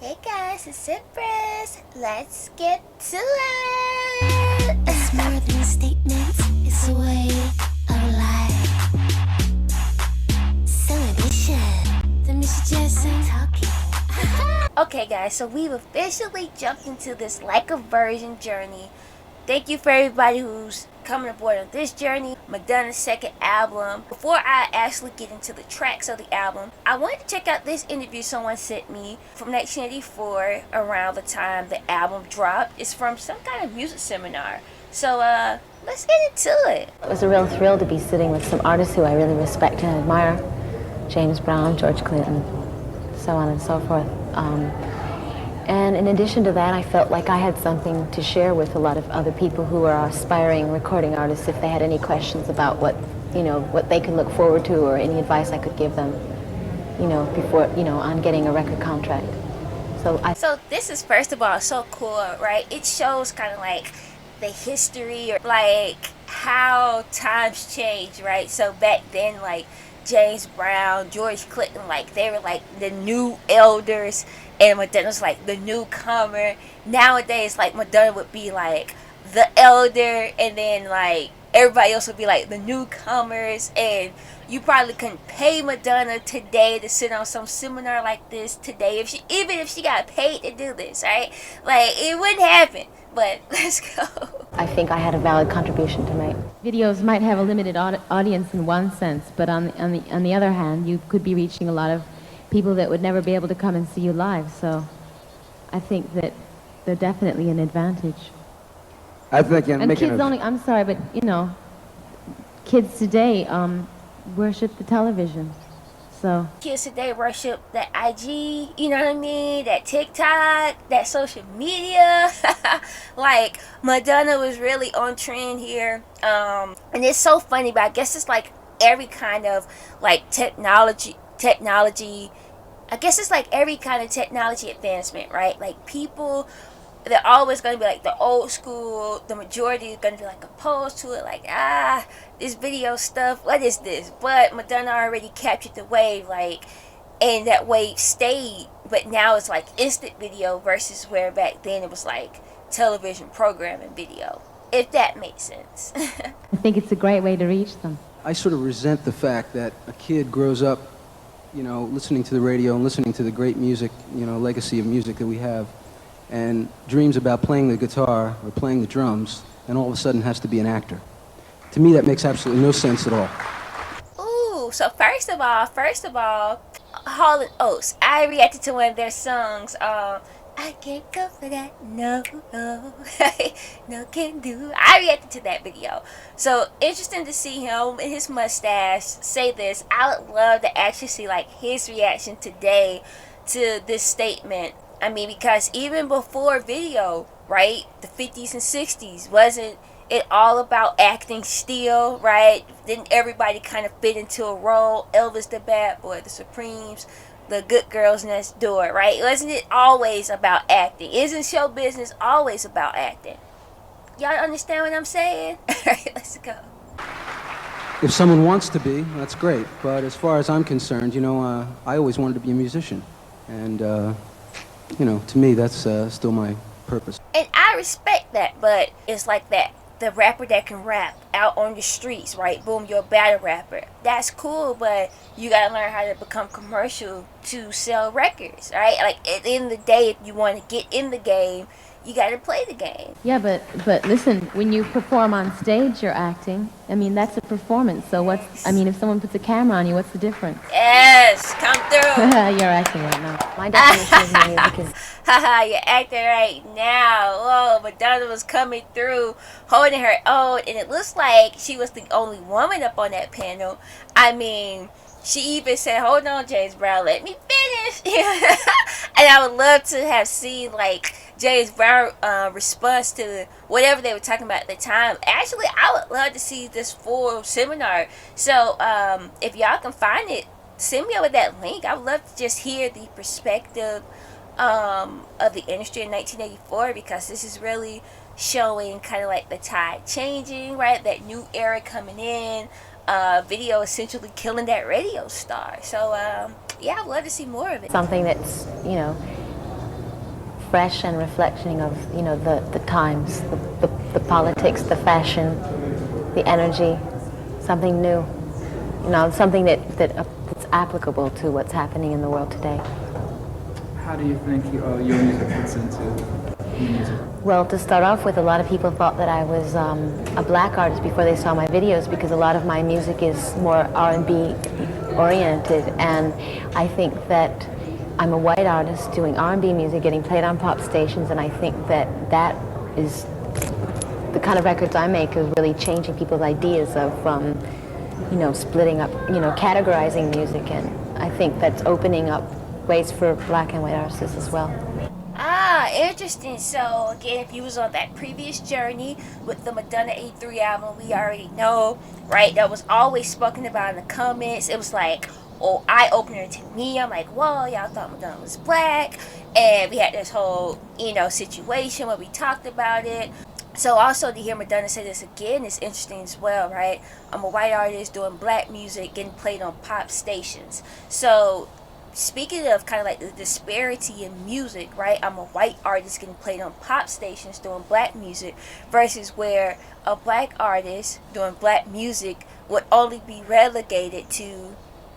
Hey guys, it's Empress. Let's get to it. It's more than a statement, it's a way of life. Celebration. The Miss Jessie talking. Okay guys, so we've officially jumped into this like a virgin journey. Thank you for everybody who's coming aboard on this journey, Madonna's second album. Before I actually get into the tracks of the album, I wanted to check out this interview someone sent me from 1984 around the time the album dropped. It's from some kind of music seminar. So let's get into it. It was a real thrill to be sitting with some artists who I really respect and admire. James Brown, George Clinton, so on and so forth. And in addition to that, I felt like I had something to share with a lot of other people who are aspiring recording artists if they had any questions about what they can look forward to or any advice I could give them, before, on getting a record contract. So this is, first of all, so cool, right? It shows kind of like the history or like how times change, right? So back then, like James Brown, George Clinton, like they were like the new elders and Madonna's like the newcomer. Nowadays, like Madonna would be like the elder and then like everybody else would be like the newcomers, and you probably couldn't pay Madonna today to sit on some seminar like this today even if she got paid to do this, right? Like it wouldn't happen. But let's go. I think I had a valid contribution to make. Videos might have a limited audience in one sense, but on the other hand, you could be reaching a lot of people that would never be able to come and see you live. So I think that they're definitely an advantage. I think And kids only, I'm sorry, but kids today worship the television. So Kids today worship that IG, you know what I mean? That TikTok, that social media. Like Madonna was really on trend here. And it's so funny, but I guess it's like every kind of like technology. I guess it's like every kind of technology advancement, right? Like people, they're always going to be like the old school. The majority is going to be like opposed to it, like this video stuff, what is this? But Madonna already captured the wave, like, and that wave stayed. But now it's like instant video versus where back then it was like television programming video, if that makes sense. I think it's a great way to reach them. I sort of resent the fact that a kid grows up, listening to the radio and listening to the great music, legacy of music that we have, and dreams about playing the guitar or playing the drums, and all of a sudden has to be an actor. To me, that makes absolutely no sense at all. Ooh, so first of all, Hall & Oates, I reacted to one of their songs, I can't go for that, no, no can do. I reacted to that video. So interesting to see him and his mustache say this. I would love to actually see like his reaction today to this statement. I mean, because even before video, right, the 50s and 60s, wasn't it all about acting still, right? Didn't everybody kind of fit into a role? Elvis the bad boy, the Supremes, the good girls next door, right? Wasn't it always about acting? Isn't show business always about acting? Y'all understand what I'm saying? Alright, let's go. If someone wants to be, that's great. But as far as I'm concerned, I always wanted to be a musician. And, to me, that's still my purpose. And I respect that, but it's like that. The rapper that can rap out on the streets, right? Boom, you're a battle rapper. That's cool, but you gotta learn how to become commercial to sell records, right? Like at the end of the day, if you want to get in the game, you gotta play the game. Yeah, but listen, when you perform on stage, you're acting. I mean, that's a performance. So if someone puts a camera on you, what's the difference? Yes, come through. You're acting right now. My definition of music is Haha, you're acting right now. Oh, Madonna was coming through, holding her own, and it looks like she was the only woman up on that panel. I mean, she even said, "Hold on, James Brown, let me finish." And I would love to have seen like James Brown response to whatever they were talking about at the time. Actually, I would love to see this full seminar. So if y'all can find it, send me over that link. I would love to just hear the perspective of the industry in 1984, because this is really showing kind of like the tide changing, right? That new era coming in. Video essentially killing that radio star. So yeah, I'd love to see more of it. something that's, fresh and reflecting of, you know, the times, the politics, the fashion, the energy, something new, you know, something that's applicable to what's happening in the world today. How do you think your music fits into music? Well, to start off with, a lot of people thought that I was a black artist before they saw my videos, because a lot of my music is more R&B oriented, and I think that I'm a white artist doing R&B music, getting played on pop stations, and I think that that is the kind of records I make is really changing people's ideas of, you know, splitting up, you know, categorizing music, and I think that's opening up ways for black and white artists as well. Ah, interesting. So again, if you was on that previous journey with the Madonna 83 album, we already know, right? That was always spoken about in the comments. It was like, oh, eye-opener to me. I'm like, whoa, y'all thought Madonna was black. And we had this whole, you know, situation where we talked about it. So also to hear Madonna say this again is interesting as well, right? I'm a white artist doing black music, getting played on pop stations. So speaking of kind of like the disparity in music, right? I'm a white artist getting played on pop stations doing black music versus where a black artist doing black music would only be relegated to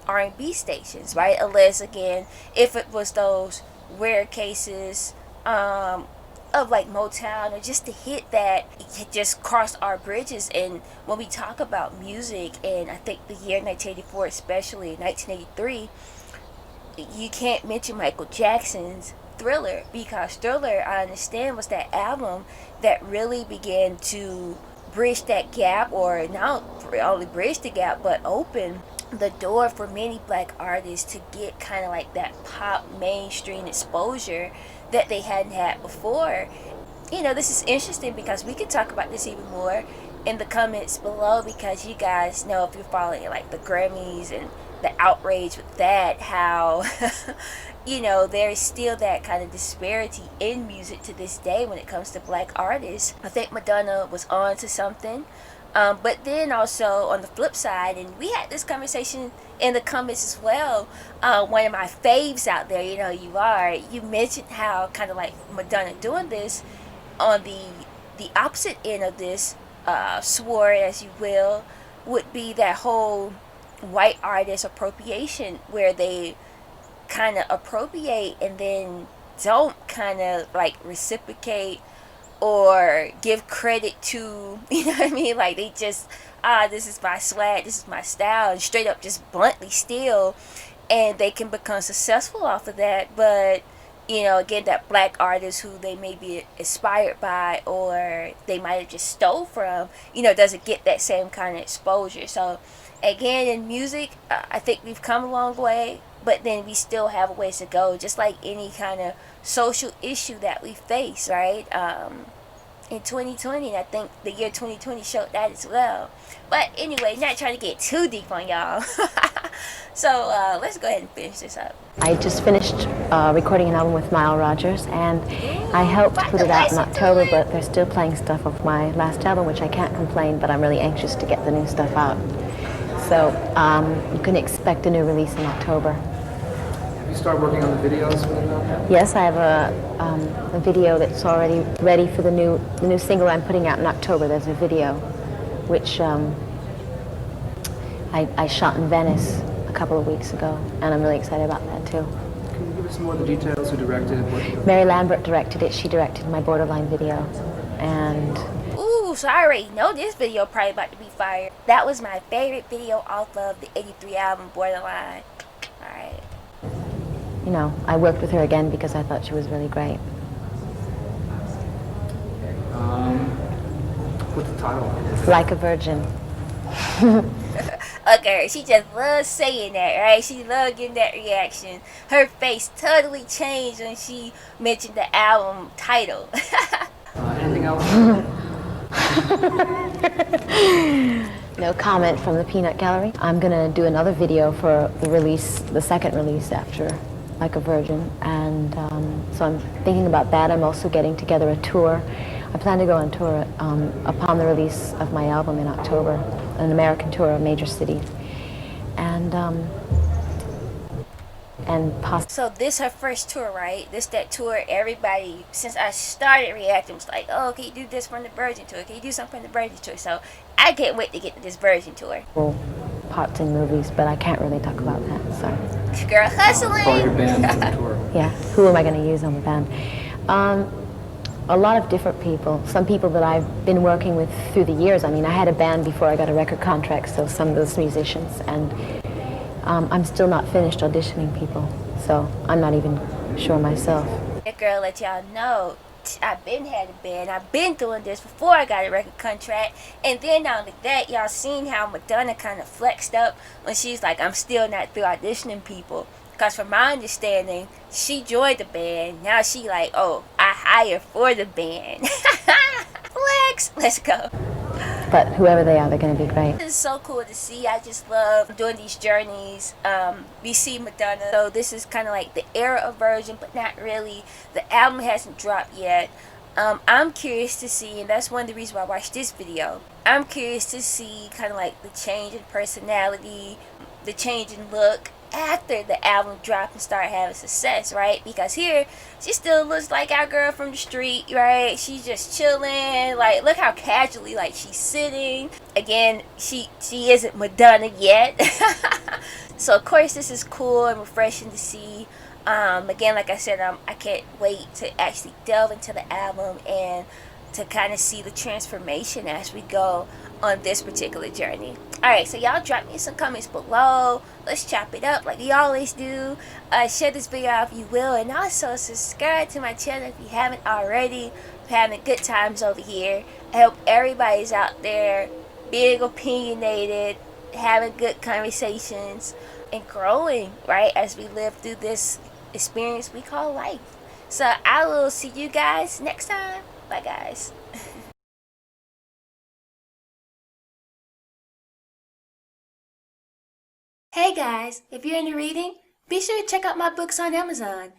R&B stations, right? Unless, again, if it was those rare cases of like Motown, or just a hit that just crossed our bridges. And when we talk about music, and I think the year 1984, especially 1983, you can't mention Michael Jackson's Thriller, because Thriller, I understand, was that album that really began to bridge that gap, or not only bridge the gap, but open the door for many black artists to get kind of like that pop mainstream exposure that they hadn't had before. You know, this is interesting because we could talk about this even more in the comments below, because you guys know, if you're following like the Grammys and the outrage with that, how you know, there is still that kind of disparity in music to this day when it comes to black artists. I think Madonna was on to something. But then also on the flip side, and we had this conversation in the comments as well, one of my faves out there, you know, you mentioned how kind of like Madonna doing this on the opposite end of this sword, as you will, would be that whole white artist appropriation, where they kind of appropriate and then don't kind of like reciprocate or give credit to, you know what I mean? Like they just, this is my swag, this is my style, and straight up just bluntly steal, and they can become successful off of that. But, you know, again, that black artist who they may be inspired by, or they might have just stole from, you know, doesn't get that same kind of exposure. So again, in music, I think we've come a long way, but then we still have a ways to go, just like any kind of social issue that we face, right? In 2020, and I think the year 2020 showed that as well. But anyway, not trying to get too deep on y'all. So let's go ahead and finish this up. I just finished recording an album with Nile Rodgers, and I helped put it out in October, but they're still playing stuff of my last album, which I can't complain, but I'm really anxious to get the new stuff out. So you can expect a new release in October. Have you started working on the videos for the album? Yes, I have a video that's already ready for the new single I'm putting out in October. There's a video which I shot in Venice a couple of weeks ago, and I'm really excited about that too. Can you give us some more of the details? Who directed it? Mary Lambert directed it. She directed my Borderline video, and So I already know this video probably about to be fire. That was my favorite video off of the 83 album, Borderline. Alright. you know, I worked with her again because I thought she was really great. What's the title? Like a Virgin. Okay, she just loves saying that, right? She loved getting that reaction. Her face totally changed when she mentioned the album title. Anything else? No comment from the Peanut Gallery. I'm gonna do another video for the release, the second release after Like a Virgin, and so I'm thinking about that. I'm also getting together a tour. I plan to go on tour upon the release of my album in October, an American tour of major cities. And and possibly. So this her first tour, right? This that tour everybody since I started reacting was like, oh, can you do this from the Virgin tour? Can you do something from the Virgin tour? So I can't wait to get to this Virgin tour. Parts in movies, but I can't really talk about that. So. Girl For your hustling. band on the tour. Yeah, who am I going to use on the band? A lot of different people. Some people that I've been working with through the years. I mean, I had a band before I got a record contract, so some of those musicians, and I'm still not finished auditioning people, so I'm not even sure myself. That girl let y'all know I've been had a band. I've been doing this before I got a record contract. And then not only that, y'all seen how Madonna kind of flexed up when she's like, I'm still not through auditioning people. Because from my understanding, she joined the band. Now she like, oh, I hire for the band. Flex. Let's go. But whoever they are, they're going to be great. This is so cool to see. I just love doing these journeys. We see Madonna. So this is kind of like the era of Virgin, but not really. The album hasn't dropped yet. I'm curious to see, and that's one of the reasons why I watched this video. I'm curious to see kind of like the change in personality, the change in look after the album dropped and started having success, right? Because here she still looks like our girl from the street, right? She's just chilling. Like, look how casually like she's sitting. Again, she isn't Madonna yet. So of course this is cool and refreshing to see. Again, like I said, I can't wait to actually delve into the album and to kind of see the transformation as we go on this particular journey. Alright, so y'all drop me some comments below. Let's chop it up like we always do. Share this video out if you will, and also subscribe to my channel if you haven't already. We're having good times over here. I hope everybody's out there being opinionated, having good conversations, and growing, right, as we live through this experience we call life. So I will see you guys next time. Bye guys. Hey guys, if you're into reading, be sure to check out my books on Amazon.